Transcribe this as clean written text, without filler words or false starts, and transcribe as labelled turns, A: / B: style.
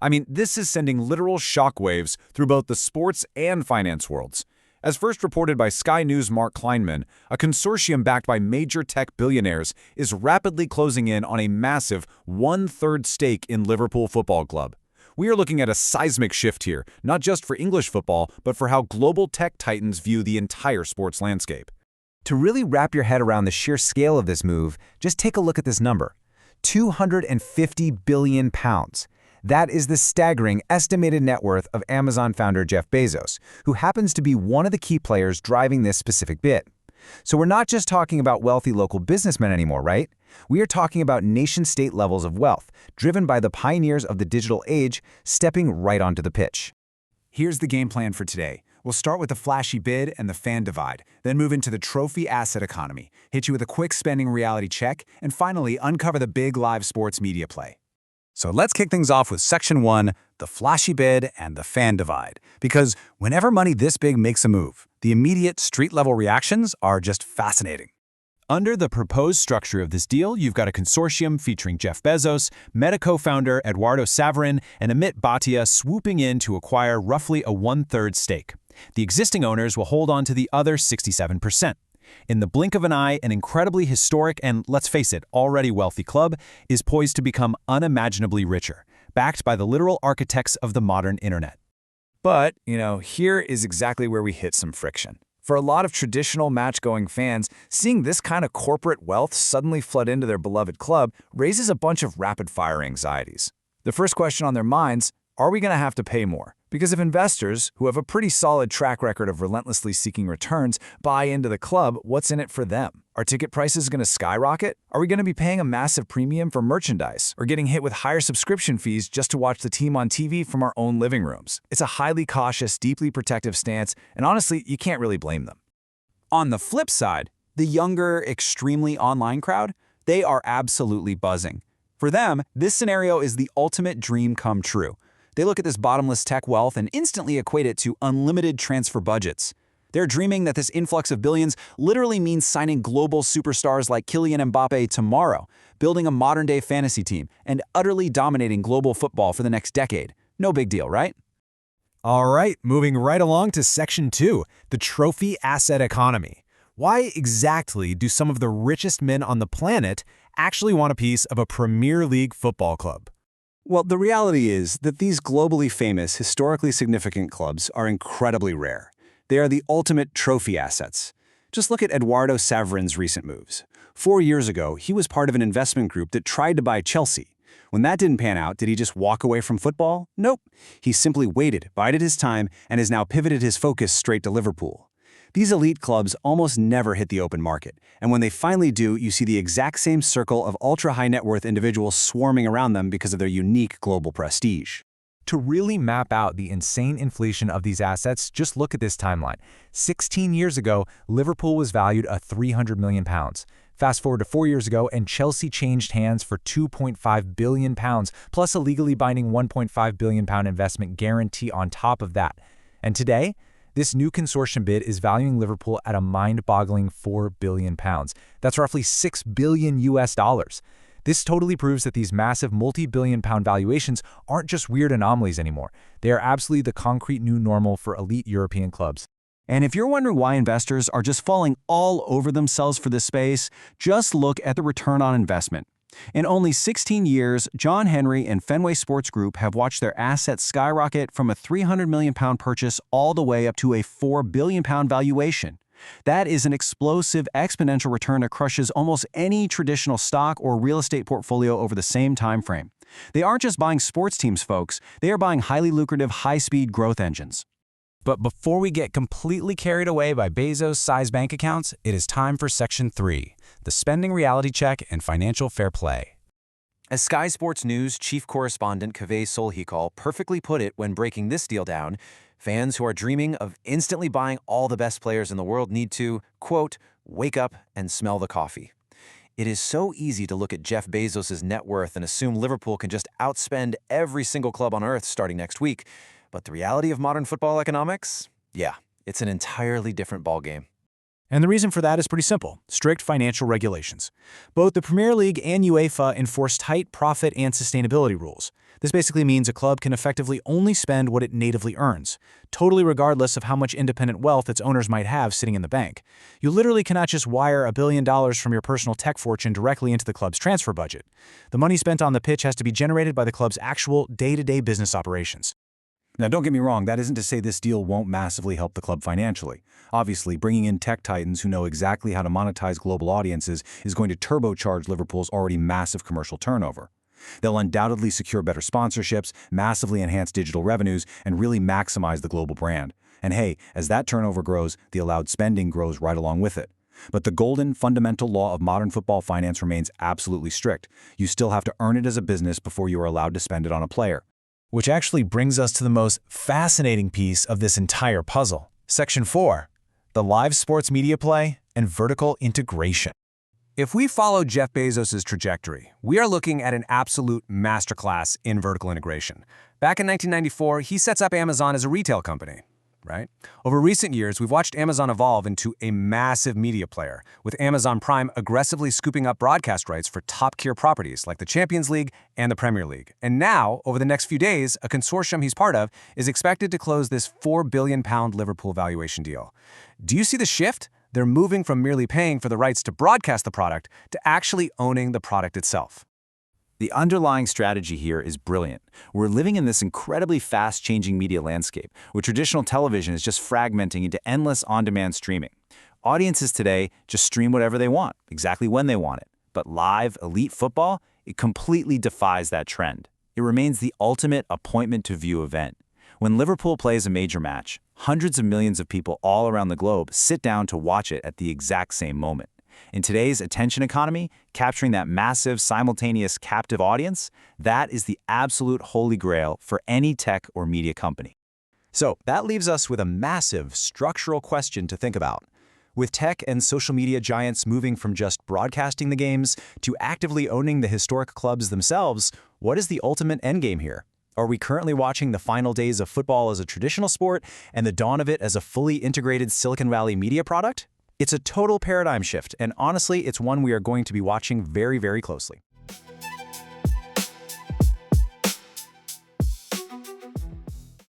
A: I mean, this is sending literal shockwaves through both the sports and finance worlds. As first reported by Sky News' Mark Kleinman, a consortium backed by major tech billionaires is rapidly closing in on a massive one-third stake in Liverpool Football Club. We are looking at a seismic shift here, not just for English football, but for how global tech titans view the entire sports landscape.
B: To really wrap your head around the sheer scale of this move, just take a look at this number: £250 billion. That is the staggering estimated net worth of Amazon founder Jeff Bezos, who happens to be one of the key players driving this specific bid. So we're not just talking about wealthy local businessmen anymore, right? We are talking about nation-state levels of wealth, driven by the pioneers of the digital age, stepping right onto the pitch.
C: Here's the game plan for today. We'll start with the flashy bid and the fan divide, then move into the trophy asset economy, hit you with a quick spending reality check, and finally uncover the big live sports media play. So let's kick things off with Section 1, the flashy bid and the fan divide. Because whenever money this big makes a move, the immediate street-level reactions are just fascinating. Under the proposed structure of this deal, you've got a consortium featuring Jeff Bezos, Meta co-founder Bezos-Saverin, and Amit Bhatia swooping in to acquire roughly a one-third stake. The existing owners will hold on to the other 67%. In the blink of an eye, an incredibly historic and, let's face it, already wealthy club is poised to become unimaginably richer, backed by the literal architects of the modern internet.
A: But, here is exactly where we hit some friction. For a lot of traditional match-going fans, seeing this kind of corporate wealth suddenly flood into their beloved club raises a bunch of rapid-fire anxieties. The first question on their minds: are we going to have to pay more? Because if investors, who have a pretty solid track record of relentlessly seeking returns, buy into the club, what's in it for them? Are ticket prices going to skyrocket? Are we going to be paying a massive premium for merchandise or getting hit with higher subscription fees just to watch the team on TV from our own living rooms? It's a highly cautious, deeply protective stance, and honestly, you can't really blame them.
C: On the flip side, the younger, extremely online crowd, they are absolutely buzzing. For them, this scenario is the ultimate dream come true. They look at this bottomless tech wealth and instantly equate it to unlimited transfer budgets. They're dreaming that this influx of billions literally means signing global superstars like Kylian Mbappe tomorrow, building a modern-day fantasy team, and utterly dominating global football for the next decade. No big deal, right?
D: All right, moving right along to Section 2, the trophy asset economy. Why exactly do some of the richest men on the planet actually want a piece of a Premier League football club?
C: Well, the reality is that these globally famous, historically significant clubs are incredibly rare. They are the ultimate trophy assets. Just look at Bezos-Saverin's recent moves. 4 years ago, he was part of an investment group that tried to buy Chelsea. When that didn't pan out, did he just walk away from football? Nope. He simply waited, bided his time, and has now pivoted his focus straight to Liverpool. These elite clubs almost never hit the open market, and when they finally do, you see the exact same circle of ultra-high net worth individuals swarming around them because of their unique global prestige.
B: To really map out the insane inflation of these assets, just look at this timeline. 16 years ago, Liverpool was valued at £300 million. Fast forward to 4 years ago, and Chelsea changed hands for £2.5 billion, plus a legally binding £1.5 billion investment guarantee on top of that. And today, this new consortium bid is valuing Liverpool at a mind-boggling £4 billion. That's roughly $6 billion US. This totally proves that these massive multi-billion-pound valuations aren't just weird anomalies anymore. They are absolutely the concrete new normal for elite European clubs.
C: And if you're wondering why investors are just falling all over themselves for this space, just look at the return on investment. In only 16 years, John Henry and Fenway Sports Group have watched their assets skyrocket from a £300 million purchase all the way up to a £4 billion valuation. That is an explosive exponential return that crushes almost any traditional stock or real estate portfolio over the same time frame. They aren't just buying sports teams, folks. They are buying highly lucrative, high-speed growth engines.
D: But before we get completely carried away by Bezos-sized bank accounts, it is time for Section 3, the spending reality check and financial fair play.
E: As Sky Sports News chief correspondent Kaveh Solhikal perfectly put it when breaking this deal down, fans who are dreaming of instantly buying all the best players in the world need to, quote, wake up and smell the coffee. It is so easy to look at Jeff Bezos' net worth and assume Liverpool can just outspend every single club on earth starting next week. But the reality of modern football economics? Yeah, it's an entirely different ballgame.
D: And the reason for that is pretty simple: strict financial regulations. Both the Premier League and UEFA enforce tight profit and sustainability rules.
C: This basically means a club can effectively only spend what it natively earns, totally regardless of how much independent wealth its owners might have sitting in the bank. You literally cannot just wire $1 billion from your personal tech fortune directly into the club's transfer budget. The money spent on the pitch has to be generated by the club's actual day-to-day business operations.
A: Now, don't get me wrong, that isn't to say this deal won't massively help the club financially. Obviously, bringing in tech titans who know exactly how to monetize global audiences is going to turbocharge Liverpool's already massive commercial turnover. They'll undoubtedly secure better sponsorships, massively enhance digital revenues, and really maximize the global brand. And hey, as that turnover grows, the allowed spending grows right along with it. But the golden, fundamental law of modern football finance remains absolutely strict. You still have to earn it as a business before you are allowed to spend it on a player.
D: Which actually brings us to the most fascinating piece of this entire puzzle. Section 4, the live sports media play and vertical integration.
B: If we follow Jeff Bezos' trajectory, we are looking at an absolute masterclass in vertical integration. Back in 1994, he sets up Amazon as a retail company, right? Over recent years, we've watched Amazon evolve into a massive media player, with Amazon Prime aggressively scooping up broadcast rights for top-tier properties like the Champions League and the Premier League. And now, over the next few days, a consortium he's part of is expected to close this £4 billion Liverpool valuation deal. Do you see the shift? They're moving from merely paying for the rights to broadcast the product to actually owning the product itself.
A: The underlying strategy here is brilliant. We're living in this incredibly fast-changing media landscape, where traditional television is just fragmenting into endless on-demand streaming. Audiences today just stream whatever they want, exactly when they want it. But live, elite football, it completely defies that trend. It remains the ultimate appointment-to-view event. When Liverpool plays a major match, hundreds of millions of people all around the globe sit down to watch it at the exact same moment. In today's attention economy, capturing that massive, simultaneous, captive audience, that is the absolute holy grail for any tech or media company.
C: So that leaves us with a massive structural question to think about. With tech and social media giants moving from just broadcasting the games to actively owning the historic clubs themselves, what is the ultimate endgame here? Are we currently watching the final days of football as a traditional sport and the dawn of it as a fully integrated Silicon Valley media product? It's a total paradigm shift, and honestly, it's one we are going to be watching very, very closely.